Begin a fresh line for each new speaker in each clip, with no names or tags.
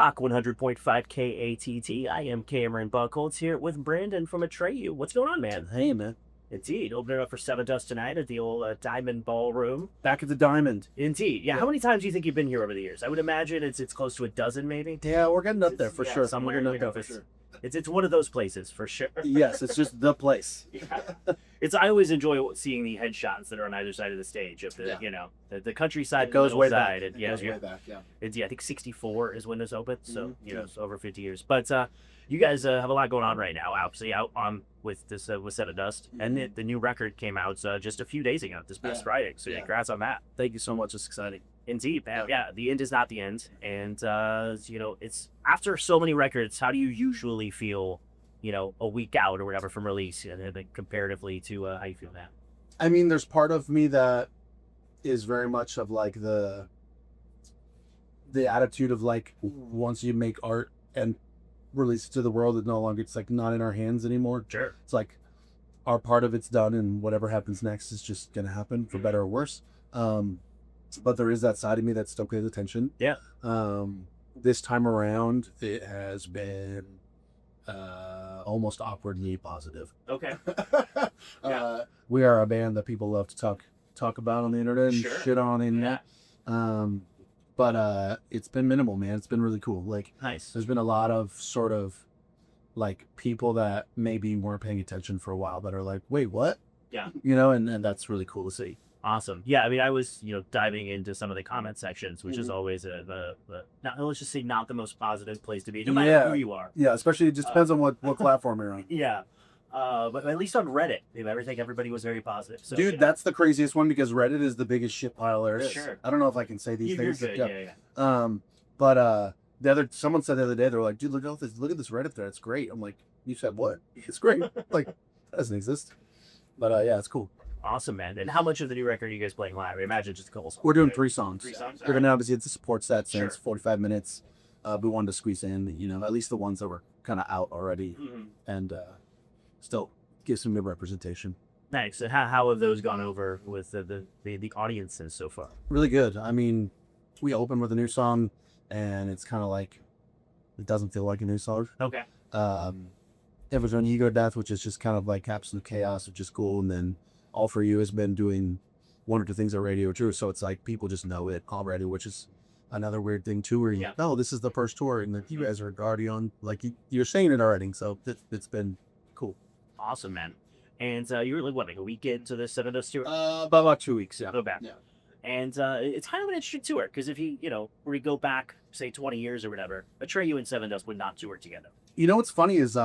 Rock 100.5 KATT. I am Cameron Buchholtz here with Brandon from ATREYU. What's going on, man?
Hey, man.
Indeed. Opening up for Seven Dust tonight at the old Diamond Ballroom.
Back at the Diamond.
Indeed. Yeah, how many times do you think you've been here over the years? I would imagine it's close to a dozen, maybe.
Yeah, we're getting up there for sure.
Somewhere,
We're
you
getting
know,
up there for sure.
it's one of those places for sure.
Yes, it's just the place.
Yeah. I always enjoy seeing the headshots that are on either side of the stage of the the countryside,
it goes
the
way
side.
back.
And, yeah,
it goes way back. Yeah.
It's I think 64 is when this opened, so it's over 50 years. But you guys have a lot going on right now. Obviously, out on with this with Set of Dust, and the new record came out just a few days ago, this past Friday. So congrats on that.
Thank you so much. It's exciting.
Indeed, man. Yeah, the end is not the end, and it's after so many records. How do you usually feel? A week out or whatever from release, comparatively to how you feel now?
I mean, there's part of me that is very much of like the attitude of like once you make art and release it to the world, it's like not in our hands anymore.
Sure.
It's like our part of it's done, and whatever happens next is just gonna happen for better or worse. But there is that side of me that still pays attention.
Yeah.
This time around, it has been almost awkwardly positive.
Okay.
We are a band that people love to talk about on the internet and shit on the internet. But it's been minimal, man. It's been really cool. Like,
nice.
There's been a lot of sort of like people that maybe weren't paying attention for a while that are like, wait, what?
Yeah.
And that's really cool to see.
Awesome. Yeah, I mean, I was, diving into some of the comment sections, which is always let's just say not the most positive place to be, no matter who you are.
Yeah, especially it just depends on what platform you're on.
Yeah. But at least on Reddit, everybody was very posiother. So,
dude, that's the craziest one because Reddit is the biggest shit pile there is.
Sure.
I don't know if I can say these things.
You're good. Yeah.
But someone said the other day, they were like, dude, look at this Reddit thread. It's great. I'm like, you said what? It's great. Like, that doesn't exist. But yeah, it's cool.
Awesome, man. And how much of the new record are you guys playing live? I imagine just a couple songs.
We're doing 3 songs.
3 songs?
We're gonna obviously it's a support set, so it's 45 minutes. We wanted to squeeze in, at least the ones that were kind of out already, and still give some good representation.
Nice. And how have those gone over with the audiences so far?
Really good. I mean, we open with a new song, and it's kind of like it doesn't feel like a new song.
Okay.
It was on Ego Death, which is just kind of like absolute chaos, which is cool, and then All For You has been doing 1 or 2 things at Radio True, so it's like people just know it already, which is another weird thing too, where this is the first tour, and you guys are already on, like you're saying it already, so it's been cool.
Awesome, man. And you were like a week into this Seven Dust tour?
About 2 weeks, yeah.
Go back. Yeah. And it's kind of an interesting tour, because if you were to go back, say 20 years or whatever, ATREYU and Seven Dust would not tour together.
What's funny is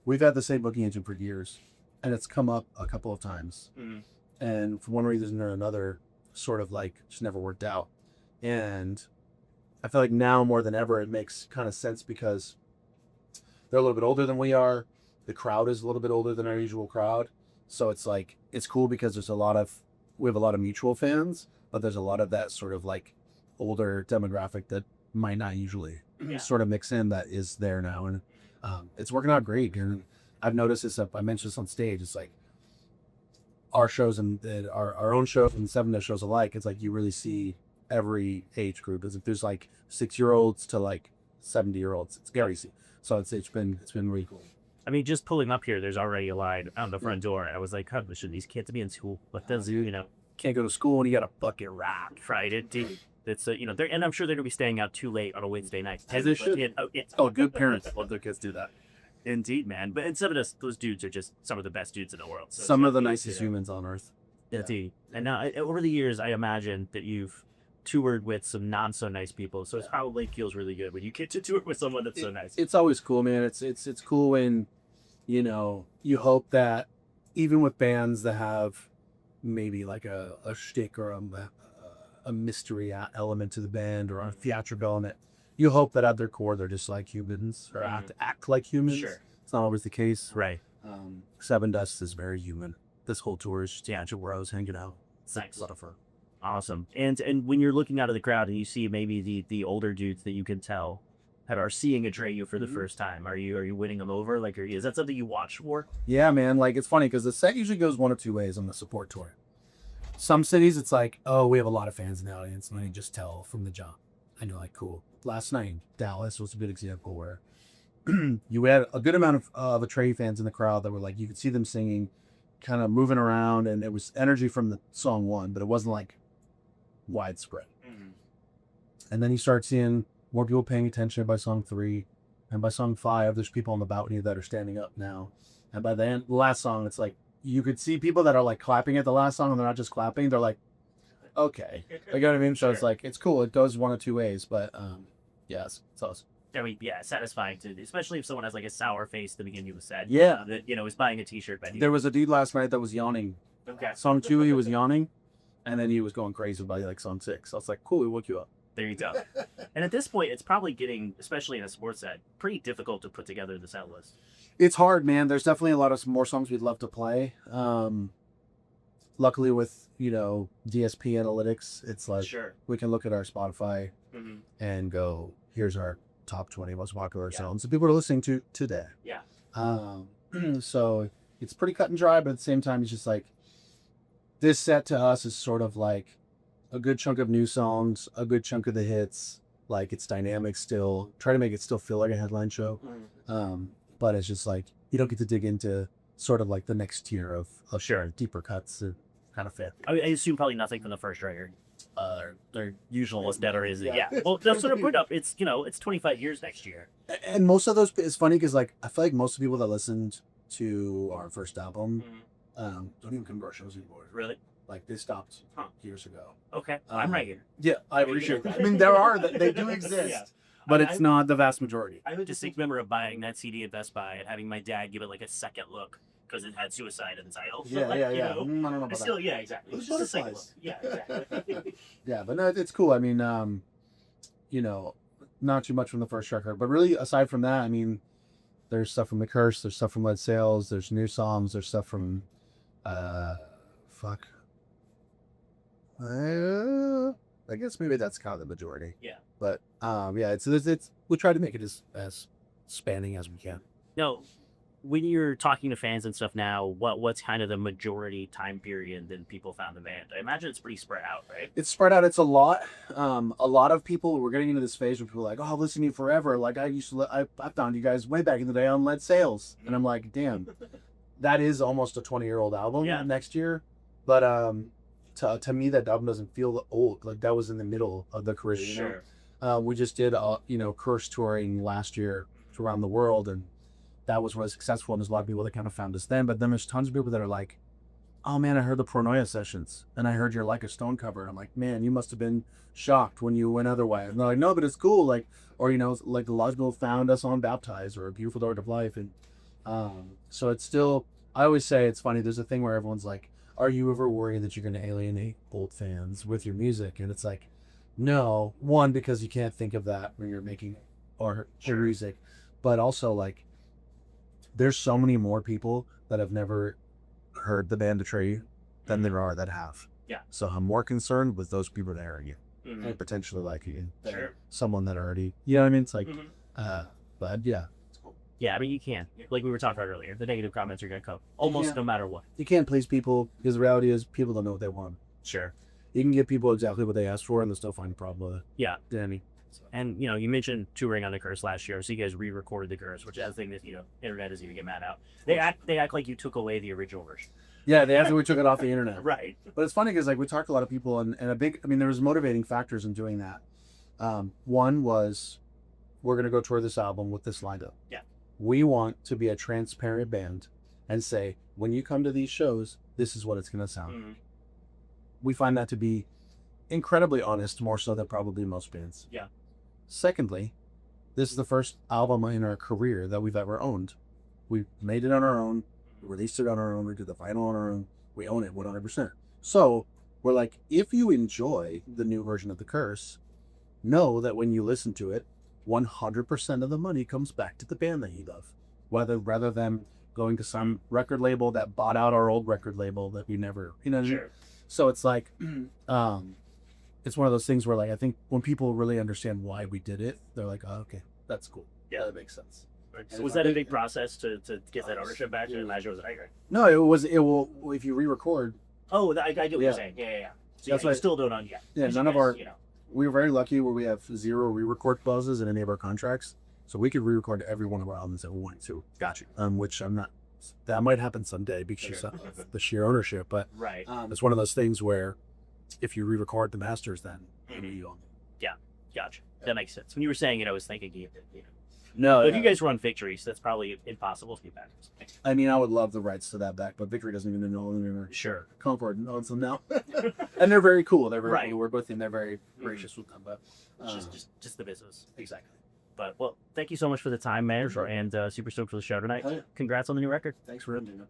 we've had the same booking agent for years, and it's come up a couple of times. And for one reason or another, sort of like just never worked out. And I feel like now more than ever, it makes kind of sense because they're a little bit older than we are. The crowd is a little bit older than our usual crowd. So it's like, it's cool because we have a lot of mutual fans, but there's a lot of that sort of like older demographic that might not usually sort of mix in that is there now. And it's working out great. And I've noticed this, I mentioned this on stage, it's like our shows and our own shows and Seven Dust shows alike, it's like you really see every age group. There's like 6-year-olds to like 70-year-olds. It's scary. So it's been really cool.
I mean, just pulling up here, there's already a line on the front door. I was like, "God, should these kids be in school? What does
can't go to school and you got a bucket
rock, right?" It's and I'm sure they're gonna be staying out too late on a Wednesday night.
As they should. Good parents let their kids do that.
Indeed, man. But in Seven Dust, those dudes are just some of the best dudes in the world. So
some of the nicest humans on earth.
Indeed. And now, over the years, I imagine that you've toured with some not so nice people. So it probably feels really good when you get to tour with someone that's so nice.
It's always cool, man. It's cool when, you hope that even with bands that have maybe like a shtick or a mystery element to the band or a theatrical element, you hope that at their core they're just like humans or act like humans.
Sure.
It's not always the case.
Right.
Seven Dust is very human. This whole tour is just a bunch of bros hanging out. It's
nice.
A lot of fun.
Awesome. And when you're looking out of the crowd and you see maybe the older dudes that you can tell that are seeing ATREYU for the first time, are you winning them over? Like, is that something you watch for?
Yeah, man. Like, it's funny because the set usually goes 1 of 2 ways on the support tour. Some cities, it's like, oh, we have a lot of fans in the audience, and you just tell from the jump. I know, like, cool. Last night, Dallas was a good example where you had a good amount of Atreyu fans in the crowd that were like, you could see them singing, kind of moving around, and it was energy from the song 1, but it wasn't like widespread. And then you start seeing more people paying attention by song 3, and by song 5, there's people on the balcony that are standing up now. And by the last song, it's like you could see people that are like clapping at the last song, and they're not just clapping; they're like, okay, you know what I mean. So it's like it's cool. It goes one of two ways, but yeah, it's awesome.
I mean, yeah, satisfying to, especially if someone has like a sour face at the beginning of a set.
Yeah.
That, is buying a T-shirt. But
There was a dude last night that was yawning.
Okay.
Song 2, he was yawning, and then he was going crazy by like song 6. So I was like, cool, we woke you up.
There you go. And at this point, it's probably getting, especially in a sports set, pretty difficult to put together the set list.
It's hard, man. There's definitely a lot of more songs we'd love to play. Luckily with, DSP analytics, it's like we can look at our Spotify and go, here's our top 20 most popular songs that people are listening to today.
Yeah.
So it's pretty cut and dry, but at the same time, it's just like, this set to us is sort of like a good chunk of new songs, a good chunk of the hits. Like, it's dynamic still. Try to make it still feel like a headline show. But it's just like, you don't get to dig into sort of like the next tier of deeper cuts and kind of fit.
I assume probably nothing from the first record. Their usual was dead or is it? Yeah. Well, that's sort of put up. It's, it's 25 years next year.
And most of those, it's funny because like, I feel like most of the people that listened to our first album don't even come to our shows anymore.
Really?
Like, they stopped years ago.
Okay. I'm right here.
Yeah, I appreciate that. I mean, they do exist, but it's not the vast majority.
I have a distinct memory of buying that CD at Best Buy and having my dad give it like a second look because it had suicide in the title. So,
Yeah.
like,
I don't know about
still,
that.
yeah, exactly. It was just a second look. Yeah, exactly.
Yeah, but no, it's cool. I mean, not too much from the first record, but really aside from that, I mean, there's stuff from The Curse, there's stuff from Lead Sails, there's new songs, there's stuff from, I guess maybe that's kind of the majority.
Yeah.
But it's we try to make it as spanning as we can.
No, when you're talking to fans and stuff now, what's kind of the majority time period that people found the band? I imagine it's pretty spread out, right?
It's spread out. It's a lot. A lot of people, we're getting into this phase where people are like, oh, I've listened to you forever. Like, I found you guys way back in the day on Lead Sails. And I'm like, damn, that is almost a 20-year-old album next year. But to me, that album doesn't feel old. Like, that was in the middle of the career.
Sure.
We just did, Curse touring last year around the world, and that was really successful. And there's a lot of people that kind of found us then. But then there's tons of people that are like, oh man, I heard the Pronoia sessions, and I heard your Like a Stone cover. And I'm like, man, you must have been shocked when you went otherwise. And they're like, no, but it's cool. Like, or like the Lodge People found us on Baptized or A Beautiful Door of Life, and so it's still. I always say it's funny. There's a thing where everyone's like, are you ever worried that you're going to alienate old fans with your music? And it's like, no. One, because you can't think of that when you're making art or music, but also like, there's so many more people that have never heard the band Atreyu than there are that have. Yeah. So I'm more concerned with those people that are hearing you and potentially liking you than someone that already, you know what I mean? It's like, but yeah. It's cool.
Yeah, I mean, you can. Like we were talking about earlier, the negative comments are going to come almost no matter what.
You can't please people because the reality is people don't know what they want.
Sure.
You can give people exactly what they asked for and they'll still find a problem with it.
Yeah.
Danny.
And, you mentioned touring on The Curse last year, so you guys re-recorded The Curse, which is a thing that, internet doesn't even get mad at. They act like you took away the original version.
Yeah, they asked if we took it off the internet.
Right.
But it's funny because, like, we talked to a lot of people, and there was motivating factors in doing that. One was, we're going to go tour this album with this lineup.
Yeah.
We want to be a transparent band and say, when you come to these shows, this is what it's going to sound. We find that to be incredibly honest, more so than probably most bands.
Yeah.
Secondly, this is the first album in our career that we've ever owned. We made it on our own, we released it on our own, we did the vinyl on our own, we own it 100%. So we're like, if you enjoy the new version of The Curse, know that when you listen to it, 100% of the money comes back to the band that you love. Rather than going to some record label that bought out our old record label that we never,
Sure.
So it's like, it's one of those things where, like, I think when people really understand why we did it, they're like, oh, okay, that's cool.
Yeah,
that makes sense.
So was that a big process to get that ownership back? I imagine it was like,
No, it will, if you re-record.
Oh, I get what you're saying. Yeah. So that's why you still don't own yet.
Yeah, none of our, we were very lucky where we have 0 re-record clauses in any of our contracts, so we could re-record every one of our albums that we wanted to.
Got you.
Which I'm not. That might happen someday because of the sheer ownership, but
Right.
it's one of those things where if you re-record the masters, then you own it.
Gotcha. That makes sense. When you were saying it, I was thinking,
No,
but if you guys run Victory, so that's probably impossible to get back.
I mean, I would love the rights to that back, but Victory doesn't even know they're
Sure.
Comfort owns them now, and they're very cool. They're very
Right.
cool to work with, and they're very gracious with them. But
Just the business.
exactly.
But well, thank you so much for the time, man,
For sure.
and super stoked for the show tonight.
Oh, yeah.
Congrats on the new record.
Thanks for having me.